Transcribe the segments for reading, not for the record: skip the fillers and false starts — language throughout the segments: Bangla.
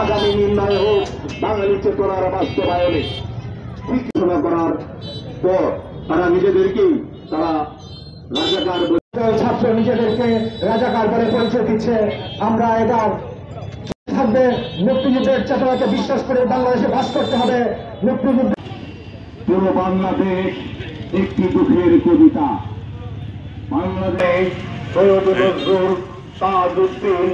আগামী নির্ণয় হোক বাঙালি চেতনার বাস্তবায়নে। ঘোষণা করার পর তারা নিজেদেরকেই রাজাকার, ছাত্র নিজেদেরকে রাজাকার বলে পরিচয় দিচ্ছে। আমরা এটা থাকবে, মুক্তিযুদ্ধের চেতনাকে বিশ্বাস করে বাংলাদেশে বাস করতে হবে। মুক্তিযুদ্ধ পুরো বাংলাদেশ একটি দুঃখের কবিতা। বাংলাদেশ সৈয়দ নজরুল, তাজউদ্দিন,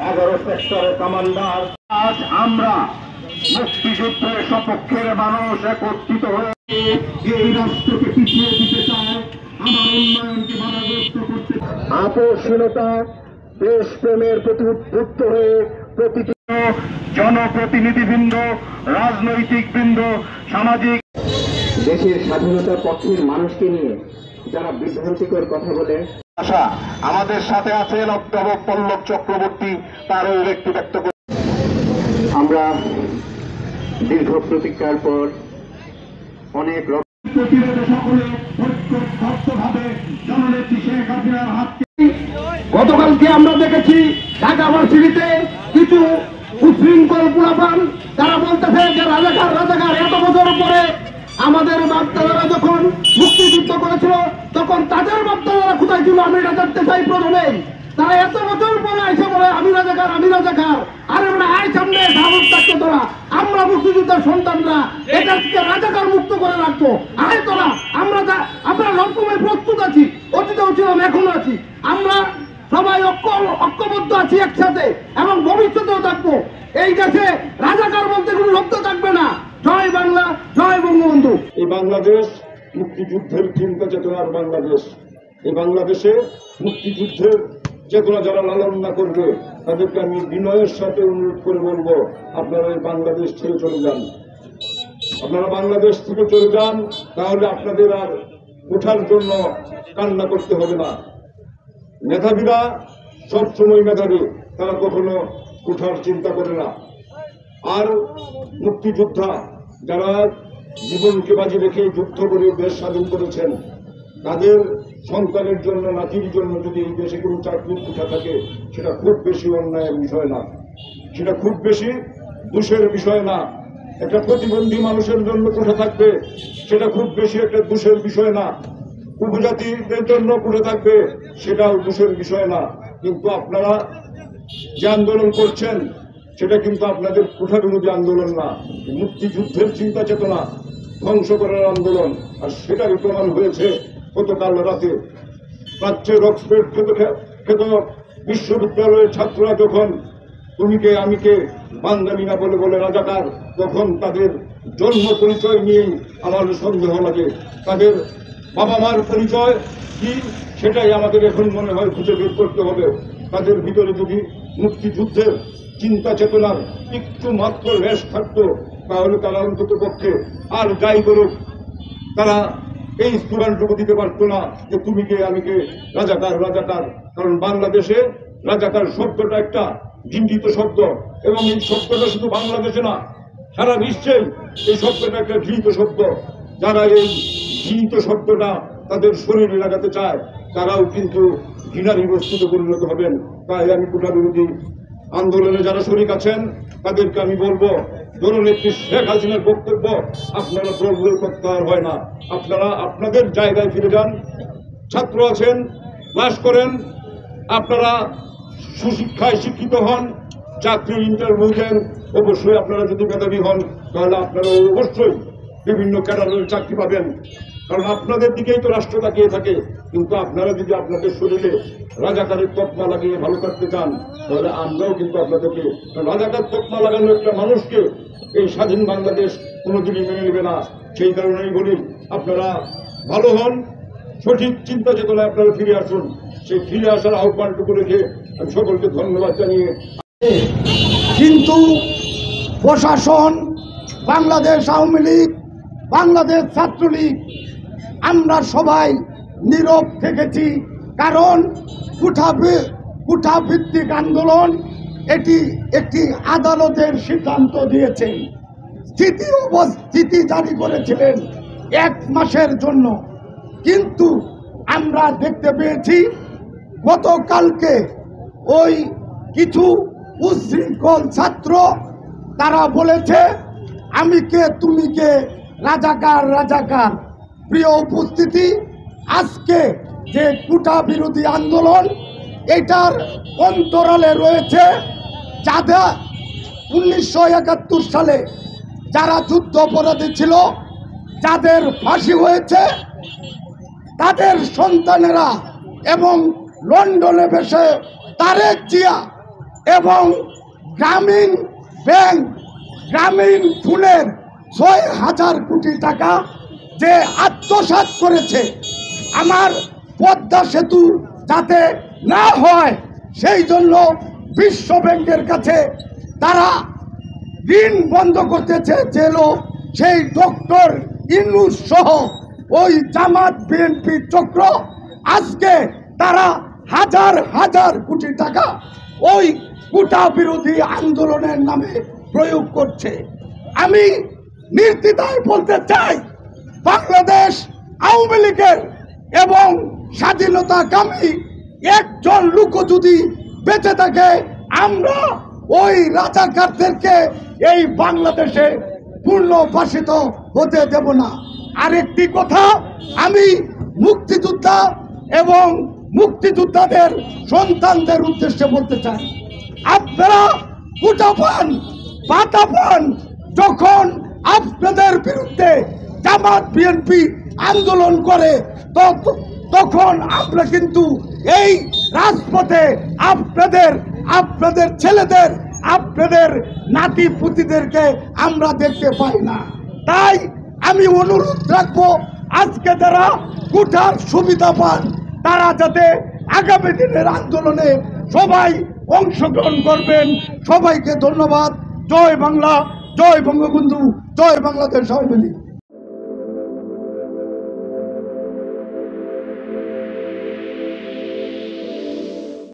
11 সেক্টরের কমান্ডার। আজ আমরা মুক্তিযুদ্ধের সপক্ষের মানুষ একত্রিত হয়ে এই রাষ্ট্রকে পিছিয়ে দিতে চায়, আমার উন্নয়নকে বাধাগ্রস্ত করতে। আপোষহীনতা, দেশপ্রেমের প্রতি উদ্বুদ্ধ হয়ে প্রতিটি জনপ্রতিনিধিবৃন্দ, রাজনৈতিক বৃন্দ, সামাজিক দেশের স্বাধীনতার পক্ষের মানুষকে নিয়ে যারা বিভ্রান্তিকর কথা বলে। আশা আমাদের সাথে আছেন অধ্যাপক পল্লব চক্রবর্তী, তারও ব্যক্তি ব্যক্ত করে। আমরা দীর্ঘ প্রতীক্ষার পর অনেক প্রতিরোধে সকলে ঐক্যবদ্ধভাবে জননেত্রী শেখ হাসিনার হাতকে। গতকালকে আমরা দেখেছি ঢাকা ভার্সিটিতে কিছু উশৃঙ্খল পোলাপান তারা বলতেছে যে রাজাকার রাজাকার। এত বছর পরে আমাদের বাপদাদারা যখন মুক্তিযুদ্ধ করেছিল তখন তাদের বাপদাদারা কোথায় ছিল আমি এটা জানতে চাই। প্রথমেই তারা এত বছর পরে আইসা বলে আমি রাজাকার আমি রাজাকার। আরে আমরা আয় সামনে সাহস থাকতো তোরা, আমরা মুক্তিযুদ্ধের সন্তানরা এটাকে রাজাকার মুক্ত করে রাখবো। আয় তোরা, আমরা সবসময় প্রস্তুত আছি, অতীতেও ছিলাম এখনো আছি। আমরা সবাই ঐক্যবদ্ধ আছি একসাথে এবং ভবিষ্যতেও থাকবো। এই দেশে রাজাকার বলতে কোনো শব্দ থাকবে না। জয় বাংলা, জয় বঙ্গবন্ধু। এই বাংলাদেশ মুক্তিযুদ্ধের চিন্তা চেতনার বাংলাদেশ। এই বাংলাদেশে মুক্তিযুদ্ধের চেতনা যারা লালন না করবে তাদেরকে আমি বিনয়ের সাথে অনুরোধ করে বলবো, আপনারা এই বাংলাদেশ ছেড়ে চলে যান। আপনারা বাংলাদেশ থেকে চলে যান, তাহলে আপনাদের আর ওঠার জন্য কান্না করতে হবে না। মেধাবীরা সবসময় মেধাবী, তারা কখনো ওঠার চিন্তা করে না। আর মুক্তিযোদ্ধা যারা জীবনকে বাজি রেখে যুদ্ধ করে দেশ স্বাধীন করেছেন, তাদের সন্তানের জন্য, নাতির জন্য যদি এই দেশে কোনো চাকরির কোঠা থাকে, সেটা খুব বেশি অন্যায়ের বিষয় না, সেটা খুব বেশি দোষের বিষয় না। একটা প্রতিবন্ধী মানুষের জন্য কোঠা থাকবে, সেটা খুব বেশি একটা দোষের বিষয় না। উপজাতিদের জন্য কোঠা থাকবে, সেটাও দোষের বিষয় না। কিন্তু আপনারা যে আন্দোলন করছেন সেটা কিন্তু আপনাদের কোঠা বিরোধী আন্দোলন না, মুক্তিযুদ্ধের চিন্তা চেতনা ধ্বংস করার আন্দোলন। আর সেটারই প্রমাণ হয়েছে গতকাল রাতে প্রাচ্যের অক্সফোর্ড খ্যাত বিশ্ববিদ্যালয়ের ছাত্ররা যখন তুমিকে আমিকে বাঙালি না বলে বলে রাজাকার, তখন তাদের জন্ম পরিচয় নিয়েই আমার সন্দেহ লাগে। তাদের বাবা মার পরিচয় কি সেটাই আমাদের এখন মনে হয় খুঁজে বের করতে হবে। তাদের ভিতরে যদি মুক্তিযুদ্ধের চিন্তা চেতনার একটু মাত্র রেশ থাকতো, তাহলে তারা অন্তত পক্ষে আর যাই করুক তারা এই স্লোগানটুকু দিতে পারতো না যে তুমি কে আমি কে, রাজাকার রাজাকার। কারণ বাংলাদেশে রাজাকার শব্দটা একটা ঘৃণিত শব্দ, এবং এই শব্দটা শুধু বাংলাদেশে না, সারা বিশ্বেই এই শব্দটা একটা ঘৃণিত শব্দ। যারা এই ঘৃণিত শব্দটা তাদের শরীরে লাগাতে চায়, তারাও কিন্তু ঘৃণারই বস্তুতে পরিণত হবেন। তাই আমি কোটা বিরোধী আন্দোলনে যারা শরীক আছেন তাদেরকে আমি বলবো, জননেত্রী শেখ হাসিনার বক্তব্য আপনারা প্রবলের প্রত্যাহার হয় না। আপনারা আপনাদের জায়গায় ফিরে যান। ছাত্র আছেন, ক্লাস করেন, আপনারা সুশিক্ষায় শিক্ষিত হন, চাকরির ইন্টারভিউ দেন। অবশ্যই আপনারা যদি মেধাবী হন তাহলে আপনারা অবশ্যই বিভিন্ন ক্যাডারের চাকরি পাবেন, কারণ আপনাদের দিকেই তো রাষ্ট্র তাকিয়ে থাকে। কিন্তু আপনারা যদি আপনাদের শরীরে রাজাকারের তকমা লাগিয়ে ভালো থাকতে চান, তাহলে আমরাও কিন্তু আপনাদেরকে, রাজাকার তকমা লাগানো একটা মানুষকে এই স্বাধীন বাংলাদেশ কোনোদিনই মেনে নেবে না। সেই কারণেই বলি, আপনারা ভালো হন, সঠিক চিন্তা চেতনায় আপনারা ফিরে আসুন। সেই ফিরে আসার আহ্বানটুকু রেখে আমি সকলকে ধন্যবাদ জানিয়ে। কিন্তু প্রশাসন, বাংলাদেশ আওয়ামী লীগ, বাংলাদেশ ছাত্রলীগ, আমরা সবাই নীরব থেকেছি। কারণ কুঠা ভিত্তিক আন্দোলন, এটি একটি আদালতের সিদ্ধান্ত দিয়েছে। স্থিতি জারি করেছিলেন 1 মাসের জন্য। কিন্তু আমরা দেখতে পেয়েছি গতকালকে ওই কিছু উচ্ছৃঙ্খল ছাত্র তারা বলেছে আমি কে তুমি কে, রাজাকার রাজাকার। প্রিয় উপস্থিতি, আজকে যে কোটা বিরোধী আন্দোলন, এটার অন্তরালে রয়েছে যারা 1971 সালে যারা যুদ্ধ অপরাধী ছিল, যাদের ফাঁসি হয়েছে, তাদের সন্তানেরা, এবং লন্ডনে বসে তারেক জিয়া এবং গ্রামীণ ব্যাংক, গ্রামীণ ফোনের 6,000 কোটি টাকা যে আত্মসাৎ করেছে, আমার পদ্মা সেতু যাতে না হয় সেই জন্য বিশ্ব ব্যাংকের কাছে তারা ঋণ বন্ধ করতে চেয়েছিল। সেই ডক্টর ইউনূস সহ ওই জামাত বিএনপি চক্র আজকে তারা হাজার হাজার কোটি টাকা ওই কোটা বিরোধী আন্দোলনের নামে প্রয়োগ করছে। আমি নির্দ্বিধায় বলতে চাই, বাংলাদেশ আওয়ামী লীগের এবং স্বাধীনতাকামী একজন লোক যদি বেঁচে থাকে, আমরা ওই রাজাকারদেরকে এই বাংলাদেশে পুনর্বাসিত হতে দেব না। আরেকটি কথা আমি মুক্তিযোদ্ধা এবং মুক্তিযোদ্ধাদের সন্তানদের উদ্দেশ্যে বলতে চাই, আপনারা কোটা পান, পাতা পান, যখন আপনাদের বিরুদ্ধে জামাত বিএনপি আন্দোলন করে তখন আমরা কিন্তু এই রাজপথে আপনাদের ছেলেদের, আপনাদের নাতি পুতিদেরকে আমরা দেখতে পাই না। তাই আমি অনুরোধ রাখবো, আজকে যারা কোটার সুবিধা পান তারা যাতে আগামী দিনের আন্দোলনে সবাই অংশগ্রহণ করবেন। সবাইকে ধন্যবাদ। জয় বাংলা, জয় বঙ্গবন্ধু, জয় বাংলাদেশ আওয়ামী লীগ।